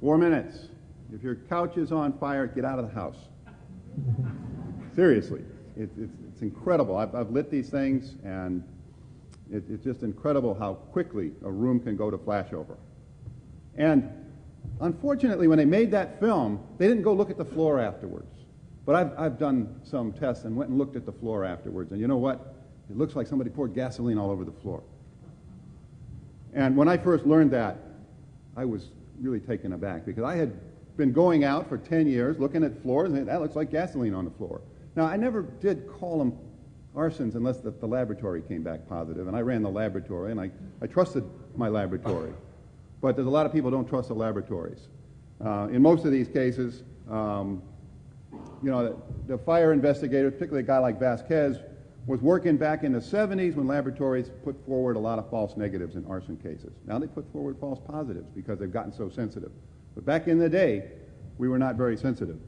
4 minutes. If your couch is on fire, get out of the house. Seriously, it's incredible. I've lit these things, and it's just incredible how quickly a room can go to flashover. And unfortunately, when they made that film, they didn't go look at the floor afterwards. But I've done some tests and went and looked at the floor afterwards, and you know what? It looks like somebody poured gasoline all over the floor. And when I first learned that, I was really taken aback, because I had been going out for 10 years looking at floors, and that looks like gasoline on the floor. Now, I never did call them arsons unless the laboratory came back positive, and I ran the laboratory, and I trusted my laboratory. But there's a lot of people who don't trust the laboratories. In most of these cases, the fire investigator, particularly a guy like Vasquez, was working back in the 70s when laboratories put forward a lot of false negatives in arson cases. Now they put forward false positives because they've gotten so sensitive. But back in the day, we were not very sensitive.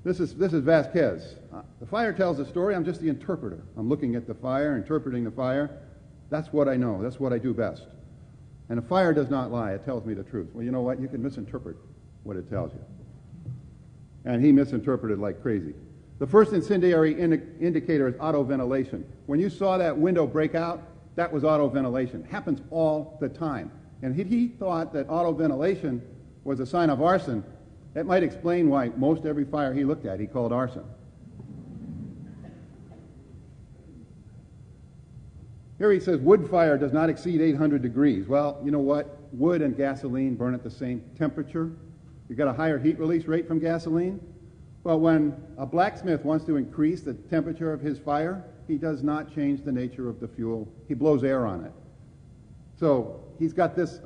This is Vasquez. The fire tells a story. I'm just the interpreter. I'm looking at the fire, interpreting the fire. That's what I know. That's what I do best. And a fire does not lie. It tells me the truth. Well, you know what? You can misinterpret what it tells you. And he misinterpreted like crazy. The first incendiary indicator is auto-ventilation. When you saw that window break out, that was auto-ventilation. Happens all the time. And he thought that auto-ventilation was a sign of arson. That might explain why most every fire he looked at he called arson. Here he says wood fire does not exceed 800 degrees. Well, you know what? Wood and gasoline burn at the same temperature. You got a higher heat release rate from gasoline. Well, when a blacksmith wants to increase the temperature of his fire, he does not change the nature of the fuel. He blows air on it. So he's got this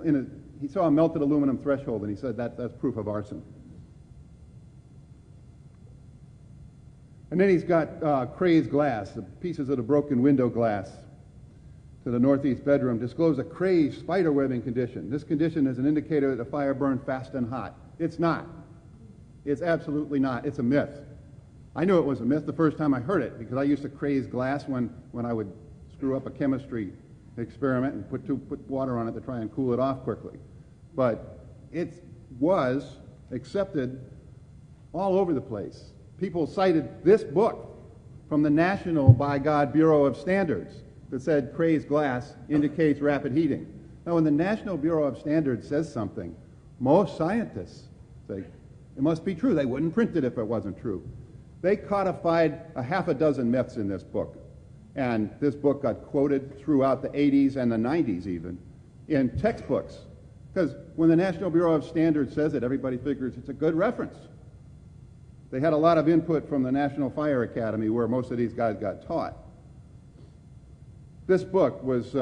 he saw a melted aluminum threshold, and he said that's proof of arson. And then he's got crazed glass. The pieces of the broken window glass to the northeast bedroom disclose a crazed spider webbing condition. This condition is an indicator that the fire burned fast and hot. It's not. It's absolutely not. It's a myth. I knew it was a myth the first time I heard it, because I used to craze glass when I would screw up a chemistry experiment and put water on it to try and cool it off quickly. But it was accepted all over the place. People cited this book from the National, by God, Bureau of Standards that said crazed glass indicates rapid heating. Now, when the National Bureau of Standards says something, most scientists say it must be true. They wouldn't print it if it wasn't true. They codified a half a dozen myths in this book. And this book got quoted throughout the 80s and the 90s even in textbooks. Because when the National Bureau of Standards says it, everybody figures it's a good reference. They had a lot of input from the National Fire Academy, where most of these guys got taught. This book was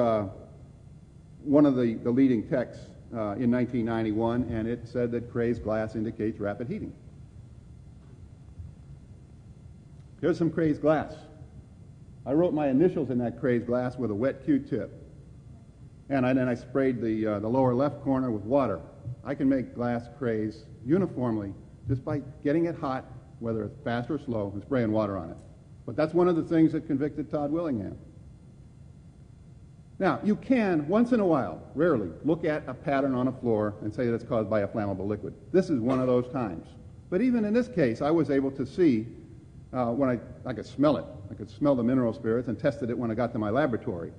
one of the leading texts in 1991, and it said that crazed glass indicates rapid heating. Here's some crazed glass. I wrote my initials in that crazed glass with a wet Q-tip, and then I sprayed the lower left corner with water. I can make glass craze uniformly just by getting it hot, whether it's fast or slow, and spraying water on it. But that's one of the things that convicted Todd Willingham. Now, you can, once in a while, rarely, look at a pattern on a floor and say that it's caused by a flammable liquid. This is one of those times. But even in this case, I was able to see when I could smell it. I could smell the mineral spirits, and tested it when I got to my laboratory.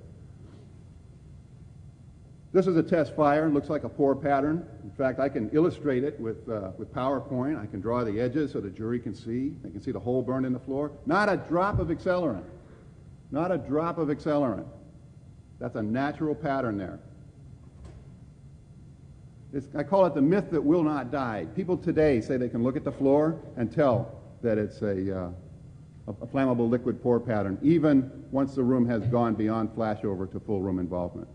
This is a test fire. It looks like a pour pattern. In fact, I can illustrate it with PowerPoint. I can draw the edges so the jury can see. They can see the hole burned in the floor. Not a drop of accelerant. Not a drop of accelerant. That's a natural pattern there. I call it the myth that will not die. People today say they can look at the floor and tell that it's a flammable liquid pour pattern, even once the room has gone beyond flashover to full room involvement.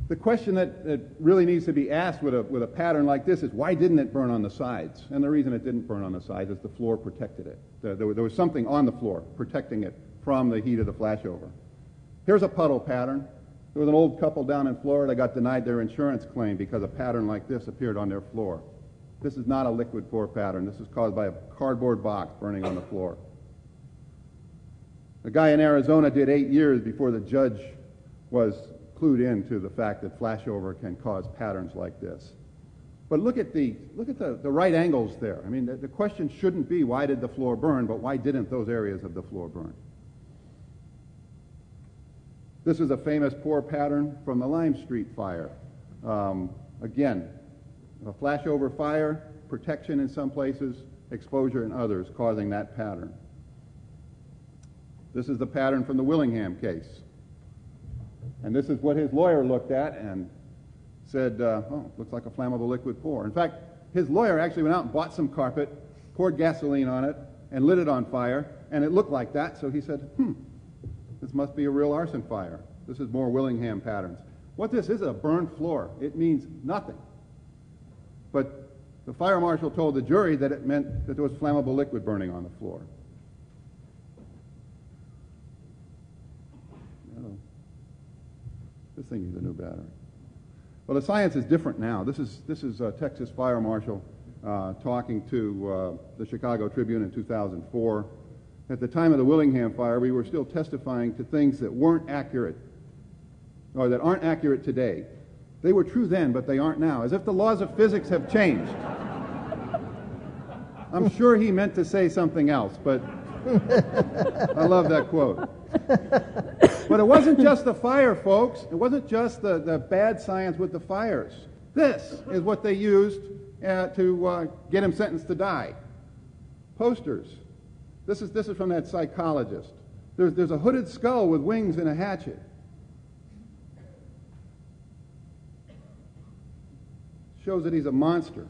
The question that really needs to be asked with a pattern like this is, why didn't it burn on the sides? And the reason it didn't burn on the sides is the floor protected it. There was something on the floor protecting it from the heat of the flashover. Here's a puddle pattern. There was an old couple down in Florida got denied their insurance claim because a pattern like this appeared on their floor. This is not a liquid pour pattern. This is caused by a cardboard box burning on the floor. A guy in Arizona did 8 years before the judge was clued in to the fact that flashover can cause patterns like this. But look at the right angles there. I mean, the question shouldn't be why did the floor burn, but why didn't those areas of the floor burn? This is a famous pour pattern from the Lime Street fire. Again, a flashover fire, protection in some places, exposure in others, causing that pattern. This is the pattern from the Willingham case. And this is what his lawyer looked at and said, oh, looks like a flammable liquid pour. In fact, his lawyer actually went out and bought some carpet, poured gasoline on it, and lit it on fire, and it looked like that, so he said, this must be a real arson fire. This is more Willingham patterns. What this is a burned floor. It means nothing. But the fire marshal told the jury that it meant that there was flammable liquid burning on the floor. This thing needs a new battery. Well, the science is different now. This is a Texas fire marshal talking to the Chicago Tribune in 2004. At the time of the Willingham fire, we were still testifying to things that weren't accurate, or that aren't accurate today. They were true then, but they aren't now, as if the laws of physics have changed. I'm sure he meant to say something else, but I love that quote. But it wasn't just the fire, folks. It wasn't just the bad science with the fires. This is what they used to get him sentenced to die. Posters. This is from that psychologist. There's a hooded skull with wings and a hatchet. Shows that he's a monster.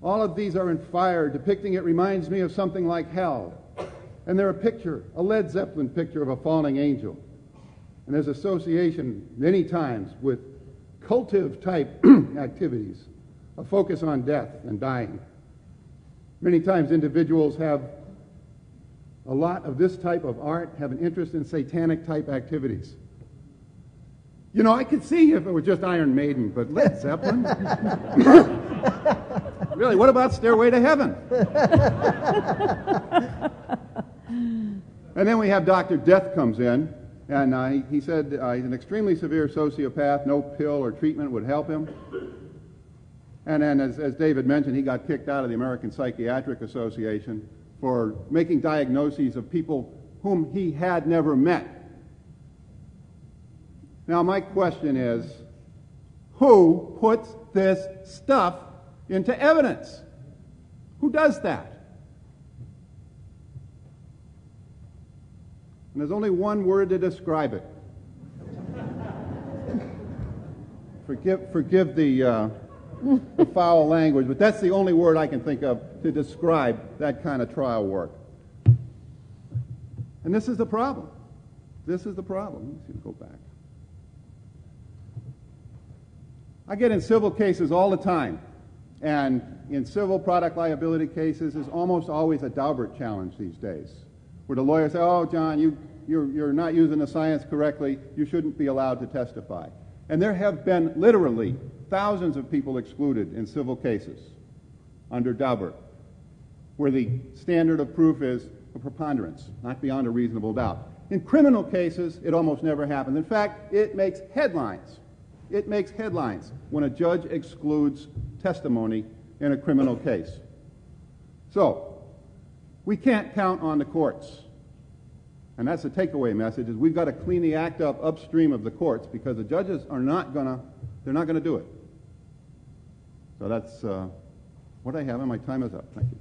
All of these are in fire, depicting it reminds me of something like hell. And they're a Led Zeppelin picture of a falling angel. And there's association many times with cultive type activities, a focus on death and dying. Many times individuals have a lot of this type of art, have an interest in satanic type activities. You know, I could see if it were just Iron Maiden, but Led Zeppelin? Really, what about Stairway to Heaven? And then we have Dr. Death comes in, and he said he's an extremely severe sociopath, no pill or treatment would help him. And then, as David mentioned, he got kicked out of the American Psychiatric Association for making diagnoses of people whom he had never met. Now, my question is, who puts this stuff into evidence? Who does that? And there's only one word to describe it. Forgive the foul language, but that's the only word I can think of to describe that kind of trial work. And this is the problem. This is the problem. Let's see, go back. I get in civil cases all the time, and in civil product liability cases, there's almost always a Daubert challenge these days, where the lawyers say, oh, John, you're not using the science correctly, you shouldn't be allowed to testify. And there have been literally thousands of people excluded in civil cases under Daubert, where the standard of proof is a preponderance, not beyond a reasonable doubt. In criminal cases, it almost never happens. In fact, it makes headlines. It makes headlines when a judge excludes testimony in a criminal case. So, we can't count on the courts. And that's the takeaway message, is we've got to clean the act up upstream of the courts, because the judges are not gonna do it. So that's what I have, and my time is up. Thank you.